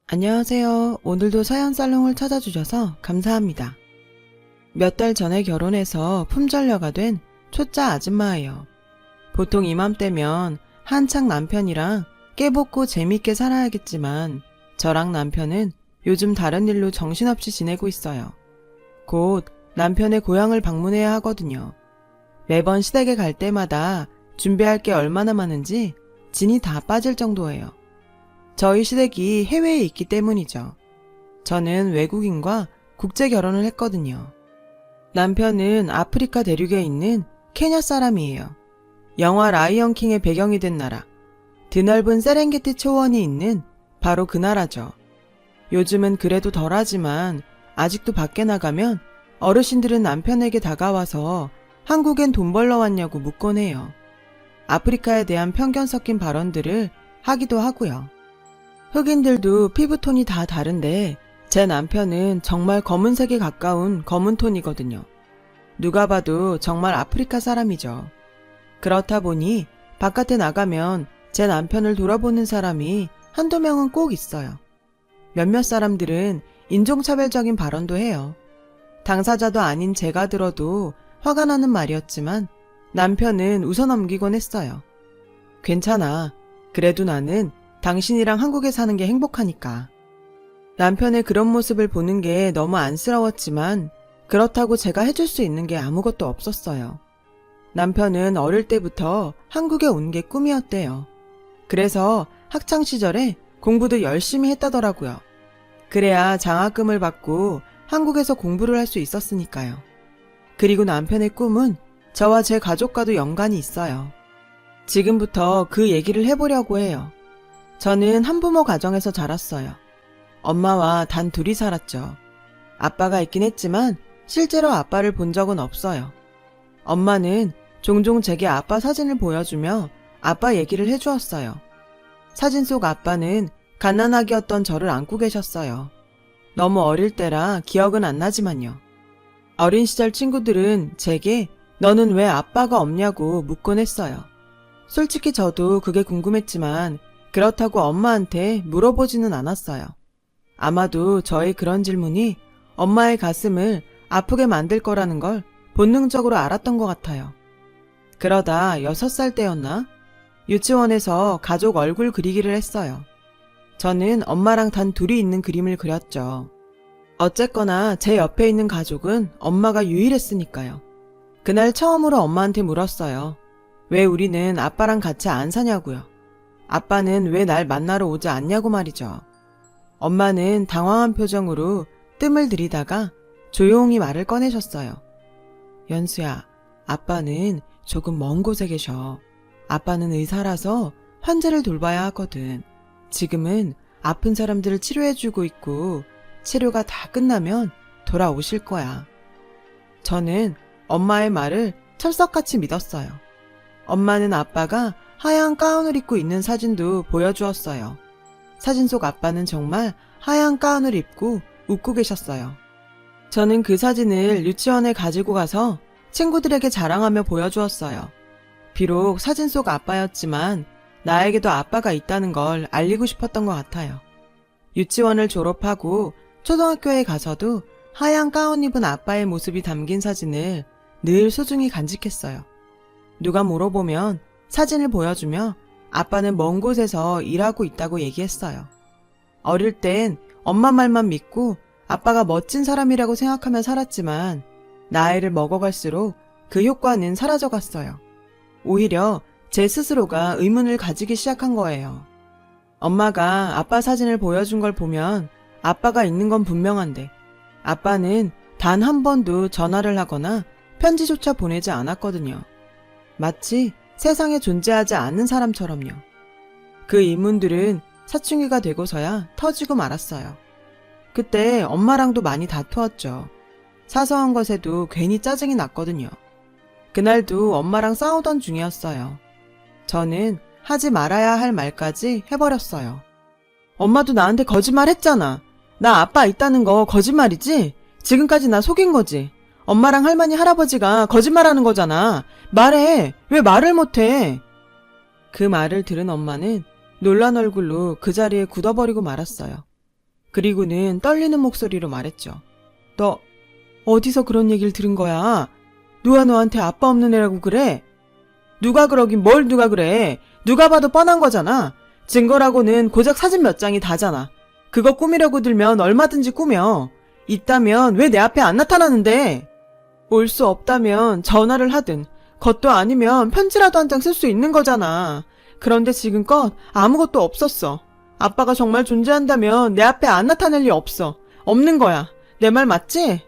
안녕하세요. 오늘도 사연살롱을 찾아주셔서 감사합니다. 몇 달 전에 결혼해서 품절녀가 된 초짜 아줌마예요. 보통 이맘때면 한창 남편이랑 깨볶고 재밌게 살아야겠지만 저랑 남편은 요즘 다른 일로 정신없이 지내고 있어요. 곧 남편의 고향을 방문해야 하거든요. 매번 시댁에 갈 때마다 준비할 게 얼마나 많은지 진이 다 빠질 정도예요. 저희 시댁이 해외에 있기 때문이죠. 저는 외국인과 국제 결혼을 했거든요. 남편은 아프리카 대륙에 있는 케냐 사람이에요. 영화 라이언킹의 배경이 된 나라, 드넓은 세렝게티 초원이 있는 바로 그 나라죠. 요즘은 그래도 덜하지만 아직도 밖에 나가면 어르신들은 남편에게 다가와서 한국엔 돈 벌러 왔냐고 묻곤 해요. 아프리카에 대한 편견 섞인 발언들을 하기도 하고요. 흑인들도 피부톤이 다 다른데 제 남편은 정말 검은색에 가까운 검은 톤이거든요. 누가 봐도 정말 아프리카 사람이죠. 그렇다 보니 바깥에 나가면 제 남편을 돌아보는 사람이 한두 명은 꼭 있어요. 몇몇 사람들은 인종차별적인 발언도 해요. 당사자도 아닌 제가 들어도 화가 나는 말이었지만 남편은 웃어넘기곤 했어요. 괜찮아. 그래도 나는 당신이랑 한국에 사는 게 행복하니까. 남편의 그런 모습을 보는 게 너무 안쓰러웠지만 그렇다고 제가 해줄 수 있는 게 아무것도 없었어요. 남편은 어릴 때부터 한국에 온 게 꿈이었대요. 그래서 학창시절에 공부도 열심히 했다더라고요. 그래야 장학금을 받고 한국에서 공부를 할 수 있었으니까요. 그리고 남편의 꿈은 저와 제 가족과도 연관이 있어요. 지금부터 그 얘기를 해보려고 해요. 저는 한부모 가정에서 자랐어요. 엄마와 단 둘이 살았죠. 아빠가 있긴 했지만 실제로 아빠를 본 적은 없어요. 엄마는 종종 제게 아빠 사진을 보여주며 아빠 얘기를 해주었어요. 사진 속 아빠는 갓난아기였던 저를 안고 계셨어요. 너무 어릴 때라 기억은 안 나지만요. 어린 시절 친구들은 제게 너는 왜 아빠가 없냐고 묻곤 했어요. 솔직히 저도 그게 궁금했지만 그렇다고 엄마한테 물어보지는 않았어요. 아마도 저의 그런 질문이 엄마의 가슴을 아프게 만들 거라는 걸 본능적으로 알았던 것 같아요. 그러다 6살 때였나? 유치원에서 가족 얼굴 그리기를 했어요. 저는 엄마랑 단 둘이 있는 그림을 그렸죠. 어쨌거나 제 옆에 있는 가족은 엄마가 유일했으니까요. 그날 처음으로 엄마한테 물었어요. 왜 우리는 아빠랑 같이 안 사냐고요. 아빠는 왜 날 만나러 오지 않냐고 말이죠. 엄마는 당황한 표정으로 뜸을 들이다가 조용히 말을 꺼내셨어요. 연수야, 아빠는 조금 먼 곳에 계셔. 아빠는 의사라서 환자를 돌봐야 하거든. 지금은 아픈 사람들을 치료해주고 있고 치료가 다 끝나면 돌아오실 거야. 저는 엄마의 말을 철석같이 믿었어요. 엄마는 아빠가 하얀 가운을 입고 있는 사진도 보여주었어요. 사진 속 아빠는 정말 하얀 가운을 입고 웃고 계셨어요. 저는 그 사진을 유치원에 가지고 가서 친구들에게 자랑하며 보여주었어요. 비록 사진 속 아빠였지만 나에게도 아빠가 있다는 걸 알리고 싶었던 것 같아요. 유치원을 졸업하고 초등학교에 가서도 하얀 가운 입은 아빠의 모습이 담긴 사진을 늘 소중히 간직했어요. 누가 물어보면 사진을 보여주며 아빠는 먼 곳에서 일하고 있다고 얘기했어요. 어릴 땐 엄마 말만 믿고 아빠가 멋진 사람이라고 생각하며 살았지만 나이를 먹어갈수록 그 효과는 사라져갔어요. 오히려 제 스스로가 의문을 가지기 시작한 거예요. 엄마가 아빠 사진을 보여준 걸 보면 아빠가 있는 건 분명한데 아빠는 단 한 번도 전화를 하거나 편지조차 보내지 않았거든요. 마치 세상에 존재하지 않는 사람처럼요. 그 의문들은 사춘기가 되고서야 터지고 말았어요. 그때 엄마랑도 많이 다투었죠. 사소한 것에도 괜히 짜증이 났거든요. 그날도 엄마랑 싸우던 중이었어요. 저는 하지 말아야 할 말까지 해버렸어요. 엄마도 나한테 거짓말 했잖아. 나 아빠 있다는 거 거짓말이지? 지금까지 나 속인 거지? 엄마랑 할머니 할아버지가 거짓말하는 거잖아. 말해. 왜 말을 못해? 그 말을 들은 엄마는 놀란 얼굴로 그 자리에 굳어버리고 말았어요. 그리고는 떨리는 목소리로 말했죠. 너 어디서 그런 얘기를 들은 거야? 누가 너한테 아빠 없는 애라고 그래? 누가 그러긴 뭘 누가 그래. 누가 봐도 뻔한 거잖아. 증거라고는 고작 사진 몇 장이 다잖아. 그거 꾸미려고 들면 얼마든지 꾸며. 있다면 왜 내 앞에 안 나타나는데? 올 수 없다면 전화를 하든 그것도 아니면 편지라도 한 장 쓸 수 있는 거잖아. 그런데 지금껏 아무것도 없었어. 아빠가 정말 존재한다면 내 앞에 안 나타날 리 없어. 없는 거야. 내 말 맞지?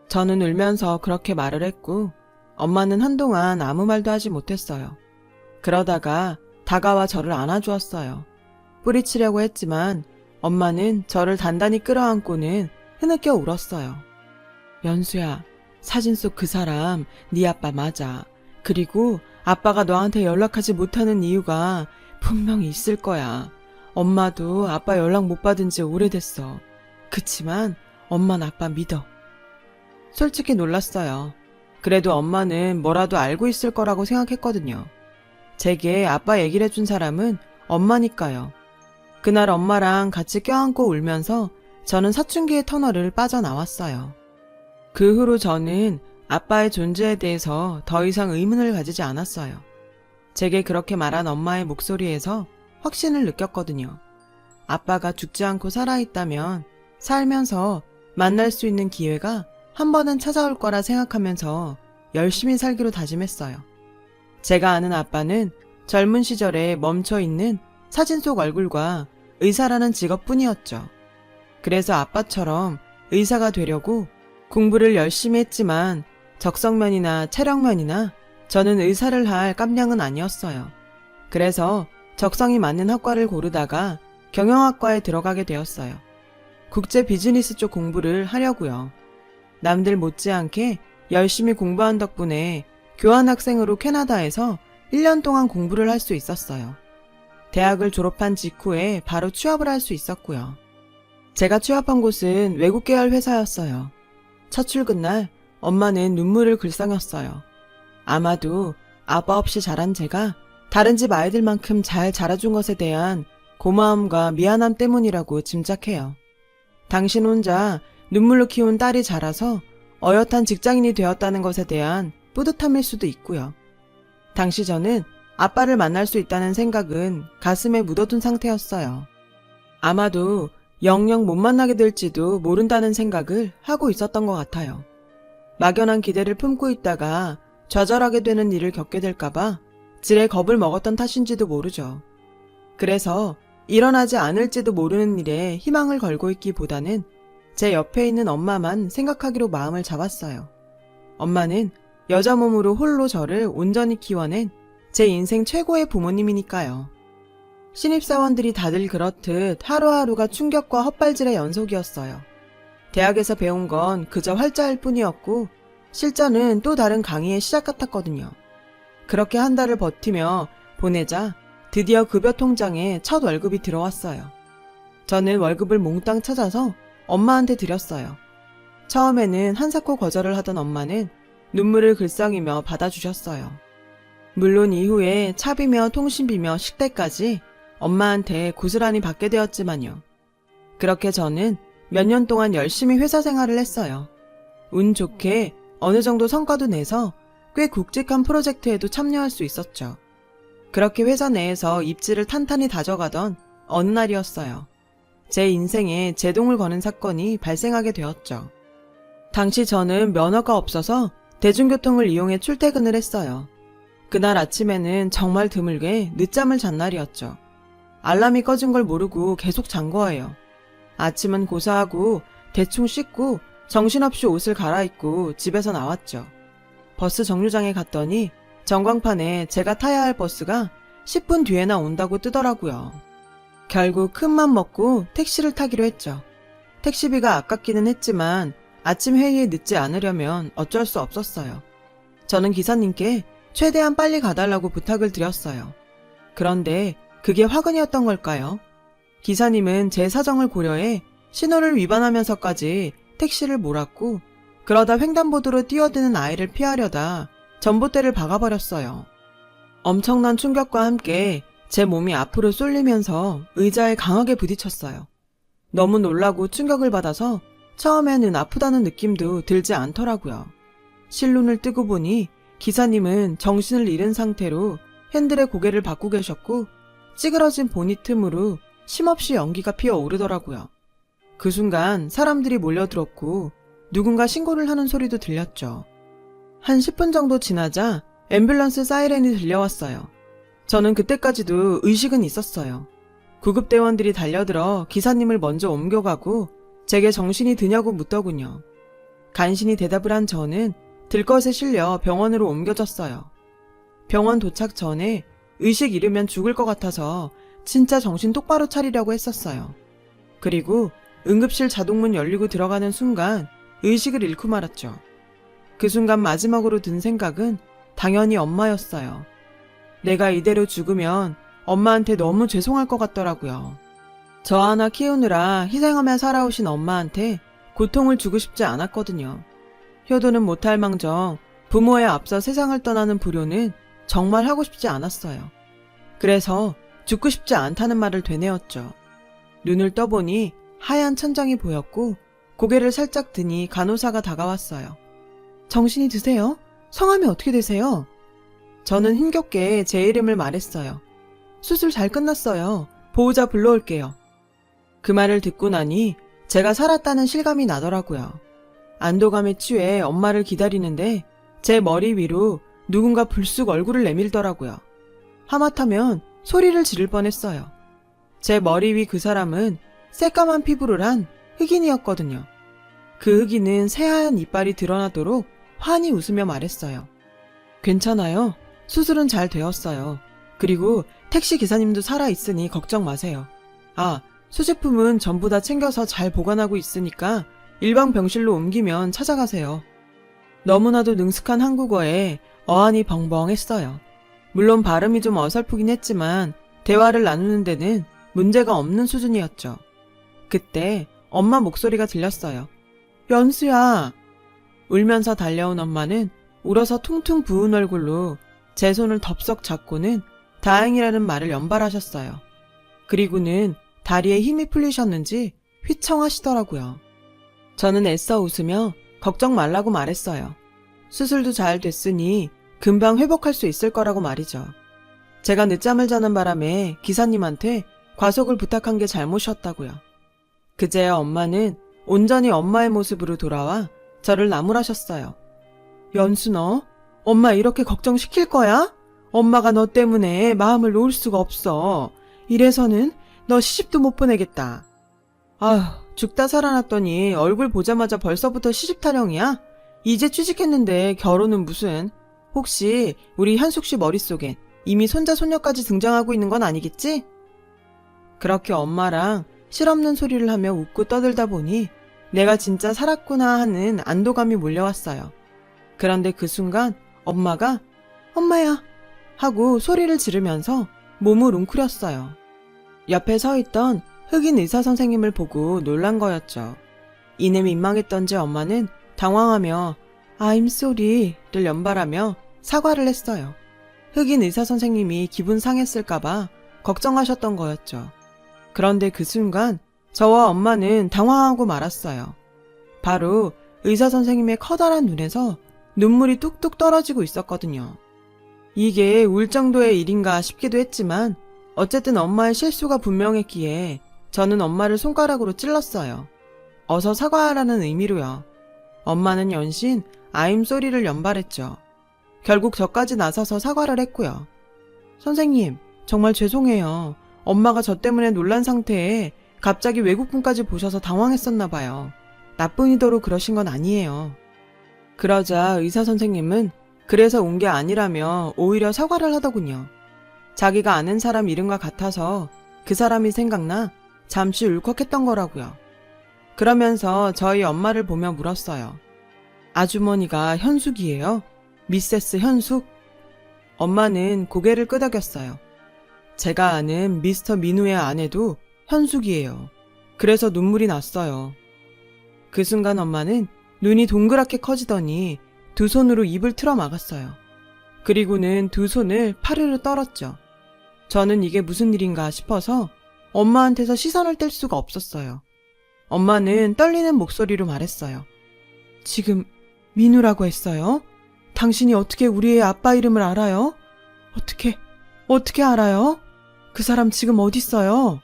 저는 울면서 그렇게 말을 했고 엄마는 한동안 아무 말도 하지 못했어요. 그러다가 다가와 저를 안아주었어요. 뿌리치려고 했지만 엄마는 저를 단단히 끌어안고는 흐느껴 울었어요. 연수야, 사진 속 그 사람 네 아빠 맞아. 그리고 아빠가 너한테 연락하지 못하는 이유가 분명히 있을 거야. 엄마도 아빠 연락 못 받은 지 오래됐어. 그치만 엄마는 아빠 믿어. 솔직히 놀랐어요. 그래도 엄마는 뭐라도 알고 있을 거라고 생각했거든요. 제게 아빠 얘기를 해준 사람은 엄마니까요. 그날 엄마랑 같이 껴안고 울면서 저는 사춘기의 터널을 빠져나왔어요. 그 후로 저는 아빠의 존재에 대해서 더 이상 의문을 가지지 않았어요. 제게 그렇게 말한 엄마의 목소리에서 확신을 느꼈거든요. 아빠가 죽지 않고 살아있다면 살면서 만날 수 있는 기회가 한 번은 찾아올 거라 생각하면서 열심히 살기로 다짐했어요. 제가 아는 아빠는 젊은 시절에 멈춰있는 사진 속 얼굴과 의사라는 직업뿐이었죠. 그래서 아빠처럼 의사가 되려고 공부를 열심히 했지만 적성면이나 체력면이나 저는 의사를 할 깜냥은 아니었어요. 그래서 적성이 맞는 학과를 고르다가 경영학과에 들어가게 되었어요. 국제 비즈니스 쪽 공부를 하려고요. 남들 못지않게 열심히 공부한 덕분에 교환학생으로 캐나다에서 1년 동안 공부를 할 수 있었어요. 대학을 졸업한 직후에 바로 취업을 할 수 있었고요. 제가 취업한 곳은 외국 계열 회사였어요. 첫 출근 날 엄마는 눈물을 글썽였어요. 아마도 아빠 없이 자란 제가 다른 집 아이들만큼 잘 자라준 것에 대한 고마움과 미안함 때문이라고 짐작해요. 당신 혼자 눈물로 키운 딸이 자라서 어엿한 직장인이 되었다는 것에 대한 뿌듯함일 수도 있고요. 당시 저는 아빠를 만날 수 있다는 생각은 가슴에 묻어둔 상태였어요. 아마도 영영 못 만나게 될지도 모른다는 생각을 하고 있었던 것 같아요. 막연한 기대를 품고 있다가 좌절하게 되는 일을 겪게 될까봐 지레 겁을 먹었던 탓인지도 모르죠. 그래서 일어나지 않을지도 모르는 일에 희망을 걸고 있기보다는 제 옆에 있는 엄마만 생각하기로 마음을 잡았어요. 엄마는 여자 몸으로 홀로 저를 온전히 키워낸 제 인생 최고의 부모님이니까요. 신입사원들이 다들 그렇듯 하루하루가 충격과 헛발질의 연속이었어요. 대학에서 배운 건 그저 활자일 뿐이었고 실전은 또 다른 강의의 시작 같았거든요. 그렇게 한 달을 버티며 보내자 드디어 급여 통장에 첫 월급이 들어왔어요. 저는 월급을 몽땅 찾아서 엄마한테 드렸어요. 처음에는 한사코 거절을 하던 엄마는 눈물을 글썽이며 받아주셨어요. 물론 이후에 차비며 통신비며 식대까지 엄마한테 고스란히 받게 되었지만요. 그렇게 저는 몇 년 동안 열심히 회사 생활을 했어요. 운 좋게 어느 정도 성과도 내서 꽤 굵직한 프로젝트에도 참여할 수 있었죠. 그렇게 회사 내에서 입지를 탄탄히 다져가던 어느 날이었어요. 제 인생에 제동을 거는 사건이 발생하게 되었죠. 당시 저는 면허가 없어서 대중교통을 이용해 출퇴근을 했어요. 그날 아침에는 정말 드물게 늦잠을 잔 날이었죠. 알람이 꺼진 걸 모르고 계속 잔 거예요. 아침은 고사하고 대충 씻고 정신없이 옷을 갈아입고 집에서 나왔죠. 버스 정류장에 갔더니 전광판에 제가 타야 할 버스가 10분 뒤에나 온다고 뜨더라고요. 결국 큰맘 먹고 택시를 타기로 했죠. 택시비가 아깝기는 했지만 아침 회의에 늦지 않으려면 어쩔 수 없었어요. 저는 기사님께 최대한 빨리 가달라고 부탁을 드렸어요. 그런데 그게 화근이었던 걸까요? 기사님은 제 사정을 고려해 신호를 위반하면서까지 택시를 몰았고 그러다 횡단보도로 뛰어드는 아이를 피하려다 전봇대를 박아버렸어요. 엄청난 충격과 함께 제 몸이 앞으로 쏠리면서 의자에 강하게 부딪혔어요. 너무 놀라고 충격을 받아서 처음에는 아프다는 느낌도 들지 않더라고요. 실눈을 뜨고 보니 기사님은 정신을 잃은 상태로 핸들에 고개를 받고 계셨고 찌그러진 보닛 틈으로 쉼없이 연기가 피어오르더라고요. 그 순간 사람들이 몰려들었고 누군가 신고를 하는 소리도 들렸죠. 한 10분 정도 지나자 앰뷸런스 사이렌이 들려왔어요. 저는 그때까지도 의식은 있었어요. 구급대원들이 달려들어 기사님을 먼저 옮겨가고 제게 정신이 드냐고 묻더군요. 간신히 대답을 한 저는 들것에 실려 병원으로 옮겨졌어요. 병원 도착 전에 의식 잃으면 죽을 것 같아서 진짜 정신 똑바로 차리려고 했었어요. 그리고 응급실 자동문 열리고 들어가는 순간 의식을 잃고 말았죠. 그 순간 마지막으로 든 생각은 당연히 엄마였어요. 내가 이대로 죽으면 엄마한테 너무 죄송할 것 같더라고요. 저 하나 키우느라 희생하며 살아오신 엄마한테 고통을 주고 싶지 않았거든요. 효도는 못할 망정 부모에 앞서 세상을 떠나는 불효는 정말 하고 싶지 않았어요. 그래서 죽고 싶지 않다는 말을 되뇌었죠. 눈을 떠보니 하얀 천장이 보였고 고개를 살짝 드니 간호사가 다가왔어요. 정신이 드세요? 성함이 어떻게 되세요? 저는 힘겹게 제 이름을 말했어요. 수술 잘 끝났어요. 보호자 불러올게요. 그 말을 듣고 나니 제가 살았다는 실감이 나더라고요. 안도감에 취해 엄마를 기다리는데 제 머리 위로 누군가 불쑥 얼굴을 내밀더라고요. 하마터면 소리를 지를 뻔했어요. 제 머리 위 그 사람은 새까만 피부를 한 흑인이었거든요. 그 흑인은 새하얀 이빨이 드러나도록 환히 웃으며 말했어요. 괜찮아요. 수술은 잘 되었어요. 그리고 택시 기사님도 살아있으니 걱정 마세요. 아, 수제품은 전부 다 챙겨서 잘 보관하고 있으니까 일반 병실로 옮기면 찾아가세요. 너무나도 능숙한 한국어에 어안이 벙벙했어요. 물론 발음이 좀 어설프긴 했지만 대화를 나누는 데는 문제가 없는 수준이었죠. 그때 엄마 목소리가 들렸어요. 연수야. 울면서 달려온 엄마는 울어서 퉁퉁 부은 얼굴로 제 손을 덥석 잡고는 다행이라는 말을 연발하셨어요. 그리고는 다리에 힘이 풀리셨는지 휘청하시더라고요. 저는 애써 웃으며 걱정 말라고 말했어요. 수술도 잘 됐으니 금방 회복할 수 있을 거라고 말이죠. 제가 늦잠을 자는 바람에 기사님한테 과속을 부탁한 게 잘못이었다고요. 그제야 엄마는 온전히 엄마의 모습으로 돌아와 저를 나무라셨어요. 연수 너? 엄마 이렇게 걱정시킬 거야? 엄마가 너 때문에 마음을 놓을 수가 없어. 이래서는 너 시집도 못 보내겠다. 아휴, 죽다 살아났더니 얼굴 보자마자 벌써부터 시집 타령이야? 이제 취직했는데 결혼은 무슨. 혹시 우리 현숙 씨 머릿속엔 이미 손자 손녀까지 등장하고 있는 건 아니겠지? 그렇게 엄마랑 실없는 소리를 하며 웃고 떠들다 보니 내가 진짜 살았구나 하는 안도감이 몰려왔어요. 그런데 그 순간 엄마가 엄마야 하고 소리를 지르면서 몸을 웅크렸어요. 옆에 서 있던 흑인 의사 선생님을 보고 놀란 거였죠. 이내 민망했던지 엄마는 당황하며 I'm sorry를 연발하며 사과를 했어요. 흑인 의사 선생님이 기분 상했을까봐 걱정하셨던 거였죠. 그런데 그 순간 저와 엄마는 당황하고 말았어요. 바로 의사 선생님의 커다란 눈에서 눈물이 뚝뚝 떨어지고 있었거든요. 이게 울 정도의 일인가 싶기도 했지만 어쨌든 엄마의 실수가 분명했기에 저는 엄마를 손가락으로 찔렀어요. 어서 사과하라는 의미로요. 엄마는 연신 I'm sorry를 연발했죠. 결국 저까지 나서서 사과를 했고요. 선생님, 정말 죄송해요. 엄마가 저 때문에 놀란 상태에 갑자기 외국분까지 보셔서 당황했었나 봐요. 나쁜 의도로 그러신 건 아니에요. 그러자 의사 선생님은 그래서 온 게 아니라며 오히려 사과를 하더군요. 자기가 아는 사람 이름과 같아서 그 사람이 생각나 잠시 울컥했던 거라고요. 그러면서 저희 엄마를 보며 물었어요. 아주머니가 현숙이에요? 미세스 현숙? 엄마는 고개를 끄덕였어요. 제가 아는 미스터 민우의 아내도 현숙이에요. 그래서 눈물이 났어요. 그 순간 엄마는 눈이 동그랗게 커지더니 두 손으로 입을 틀어 막았어요. 그리고는 두 손을 파르르 떨었죠. 저는 이게 무슨 일인가 싶어서 엄마한테서 시선을 뗄 수가 없었어요. 엄마는 떨리는 목소리로 말했어요. 지금 민우라고 했어요? 당신이 어떻게 우리의 아빠 이름을 알아요? 어떻게 알아요? 그 사람 지금 어딨어요?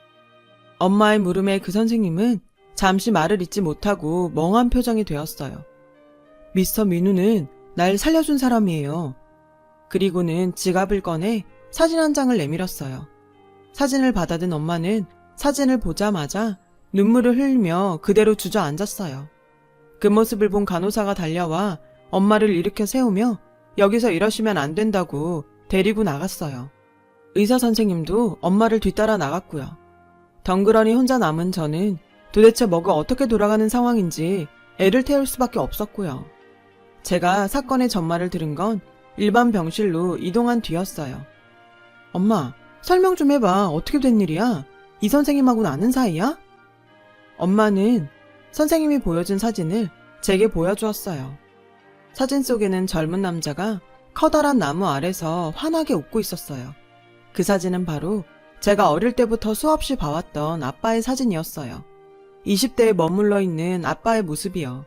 엄마의 물음에 그 선생님은 잠시 말을 잇지 못하고 멍한 표정이 되었어요. 미스터 민우는 날 살려준 사람이에요. 그리고는 지갑을 꺼내 사진 한 장을 내밀었어요. 사진을 받아든 엄마는 사진을 보자마자 눈물을 흘리며 그대로 주저앉았어요. 그 모습을 본 간호사가 달려와 엄마를 일으켜 세우며 여기서 이러시면 안 된다고 데리고 나갔어요. 의사 선생님도 엄마를 뒤따라 나갔고요. 덩그러니 혼자 남은 저는 도대체 뭐가 어떻게 돌아가는 상황인지 애를 태울 수밖에 없었고요. 제가 사건의 전말을 들은 건 일반 병실로 이동한 뒤였어요. 엄마, 설명 좀 해봐. 어떻게 된 일이야? 이 선생님하고는 아는 사이야? 엄마는 선생님이 보여준 사진을 제게 보여주었어요. 사진 속에는 젊은 남자가 커다란 나무 아래서 환하게 웃고 있었어요. 그 사진은 바로 제가 어릴 때부터 수없이 봐왔던 아빠의 사진이었어요. 20대에 머물러 있는 아빠의 모습이요.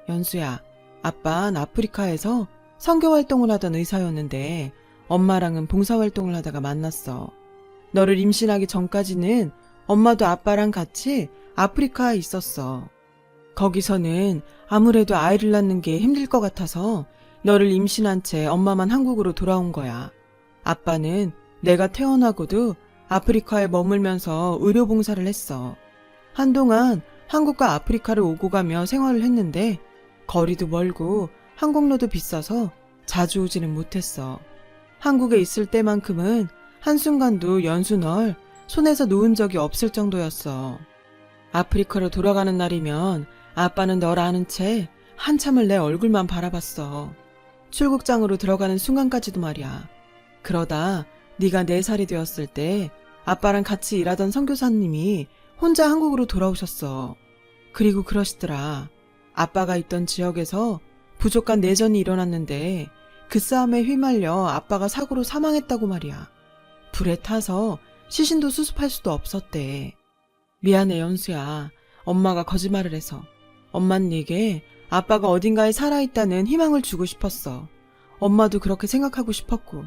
연수야, 아빠는 아프리카에서 선교활동을 하던 의사였는데 엄마랑은 봉사활동을 하다가 만났어. 너를 임신하기 전까지는 엄마도 아빠랑 같이 아프리카에 있었어. 거기서는 아무래도 아이를 낳는 게 힘들 것 같아서 너를 임신한 채 엄마만 한국으로 돌아온 거야. 아빠는 내가 태어나고도 아프리카에 머물면서 의료봉사를 했어. 한동안 한국과 아프리카를 오고 가며 생활을 했는데 거리도 멀고 항공료도 비싸서 자주 오지는 못했어. 한국에 있을 때만큼은 한순간도 연수 널 손에서 놓은 적이 없을 정도였어. 아프리카로 돌아가는 날이면 아빠는 널 아는 채 한참을 내 얼굴만 바라봤어. 출국장으로 들어가는 순간까지도 말이야. 그러다 네가 4살이 되었을 때 아빠랑 같이 일하던 선교사님이 혼자 한국으로 돌아오셨어. 그리고 그러시더라. 아빠가 있던 지역에서 부족한 내전이 일어났는데 그 싸움에 휘말려 아빠가 사고로 사망했다고 말이야. 불에 타서 시신도 수습할 수도 없었대. 미안해 연수야. 엄마가 거짓말을 해서. 엄만 네게 아빠가 어딘가에 살아있다는 희망을 주고 싶었어. 엄마도 그렇게 생각하고 싶었고.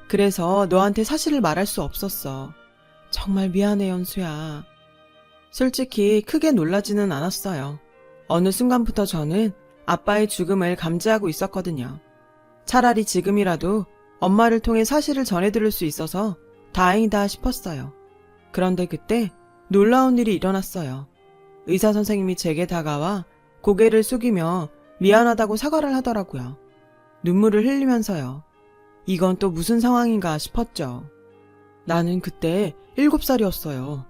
그래서 너한테 사실을 말할 수 없었어. 정말 미안해 연수야. 솔직히 크게 놀라지는 않았어요. 어느 순간부터 저는 아빠의 죽음을 감지하고 있었거든요. 차라리 지금이라도 엄마를 통해 사실을 전해들을 수 있어서 다행이다 싶었어요. 그런데 그때 놀라운 일이 일어났어요. 의사 선생님이 제게 다가와 고개를 숙이며 미안하다고 사과를 하더라고요. 눈물을 흘리면서요. 이건 또 무슨 상황인가 싶었죠. 나는 그때 7살이었어요.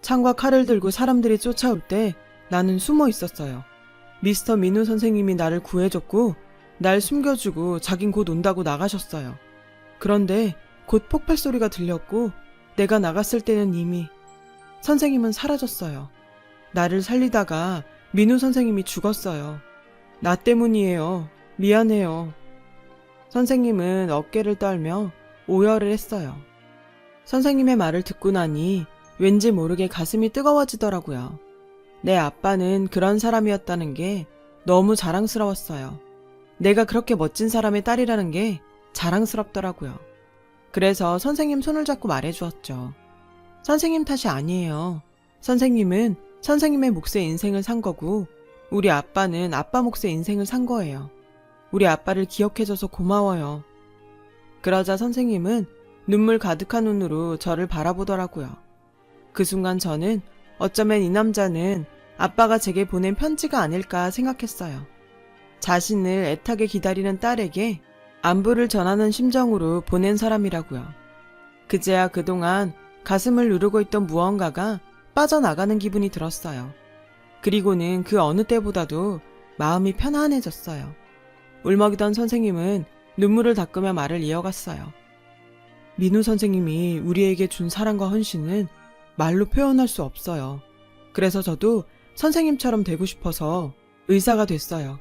창과 칼을 들고 사람들이 쫓아올 때 나는 숨어 있었어요. 미스터 민우 선생님이 나를 구해줬고 날 숨겨주고 자긴 곧 온다고 나가셨어요. 그런데 곧 폭발 소리가 들렸고 내가 나갔을 때는 이미 선생님은 사라졌어요. 나를 살리다가 민우 선생님이 죽었어요. 나 때문이에요. 미안해요. 선생님은 어깨를 떨며 오열을 했어요. 선생님의 말을 듣고 나니 왠지 모르게 가슴이 뜨거워지더라고요. 내 아빠는 그런 사람이었다는 게 너무 자랑스러웠어요. 내가 그렇게 멋진 사람의 딸이라는 게 자랑스럽더라고요. 그래서 선생님 손을 잡고 말해주었죠. 선생님 탓이 아니에요. 선생님은 선생님의 몫의 인생을 산 거고 우리 아빠는 아빠 몫의 인생을 산 거예요. 우리 아빠를 기억해줘서 고마워요. 그러자 선생님은 눈물 가득한 눈으로 저를 바라보더라고요. 그 순간 저는 어쩌면 이 남자는 아빠가 제게 보낸 편지가 아닐까 생각했어요. 자신을 애타게 기다리는 딸에게 안부를 전하는 심정으로 보낸 사람이라고요. 그제야 그동안 가슴을 누르고 있던 무언가가 빠져나가는 기분이 들었어요. 그리고는 그 어느 때보다도 마음이 편안해졌어요. 울먹이던 선생님은 눈물을 닦으며 말을 이어갔어요. 민우 선생님이 우리에게 준 사랑과 헌신은 말로 표현할 수 없어요. 그래서 저도 선생님처럼 되고 싶어서 의사가 됐어요.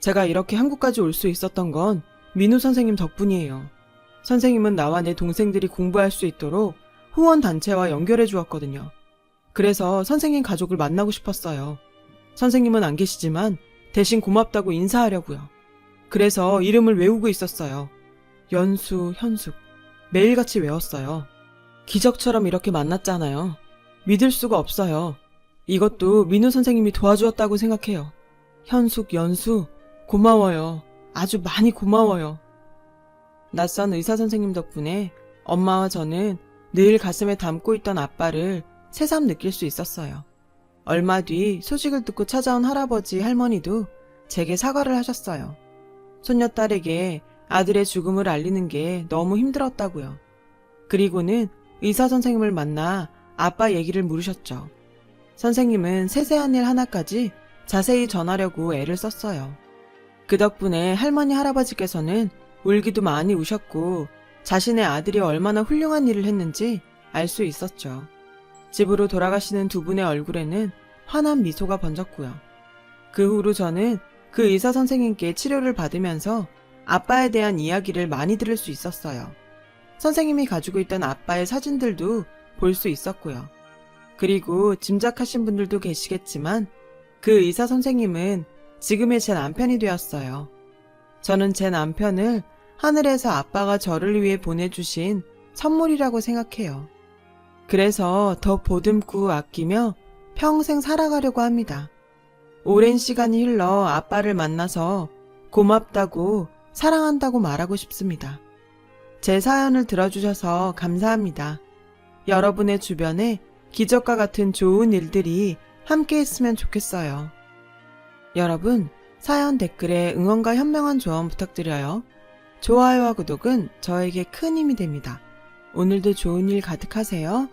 제가 이렇게 한국까지 올 수 있었던 건 민우 선생님 덕분이에요. 선생님은 나와 내 동생들이 공부할 수 있도록 후원단체와 연결해 주었거든요. 그래서 선생님 가족을 만나고 싶었어요. 선생님은 안 계시지만 대신 고맙다고 인사하려고요. 그래서 이름을 외우고 있었어요. 연수, 현숙. 매일같이 외웠어요. 기적처럼 이렇게 만났잖아요. 믿을 수가 없어요. 이것도 민우 선생님이 도와주었다고 생각해요. 현숙, 연수, 고마워요. 아주 많이 고마워요. 낯선 의사 선생님 덕분에 엄마와 저는 늘 가슴에 담고 있던 아빠를 새삼 느낄 수 있었어요. 얼마 뒤 소식을 듣고 찾아온 할아버지, 할머니도 제게 사과를 하셨어요. 손녀딸에게 아들의 죽음을 알리는 게 너무 힘들었다고요. 그리고는 의사 선생님을 만나 아빠 얘기를 물으셨죠. 선생님은 세세한 일 하나까지 자세히 전하려고 애를 썼어요. 그 덕분에 할머니, 할아버지께서는 울기도 많이 우셨고 자신의 아들이 얼마나 훌륭한 일을 했는지 알 수 있었죠. 집으로 돌아가시는 두 분의 얼굴에는 환한 미소가 번졌고요. 그 후로 저는 그 의사 선생님께 치료를 받으면서 아빠에 대한 이야기를 많이 들을 수 있었어요. 선생님이 가지고 있던 아빠의 사진들도 볼 수 있었고요. 그리고 짐작하신 분들도 계시겠지만 그 의사 선생님은 지금의 제 남편이 되었어요. 저는 제 남편을 하늘에서 아빠가 저를 위해 보내주신 선물이라고 생각해요. 그래서 더 보듬고 아끼며 평생 살아가려고 합니다. 오랜 시간이 흘러 아빠를 만나서 고맙다고 사랑한다고 말하고 싶습니다. 제 사연을 들어주셔서 감사합니다. 여러분의 주변에 기적과 같은 좋은 일들이 함께 했으면 좋겠어요. 여러분, 사연 댓글에 응원과 현명한 조언 부탁드려요. 좋아요와 구독은 저에게 큰 힘이 됩니다. 오늘도 좋은 일 가득하세요.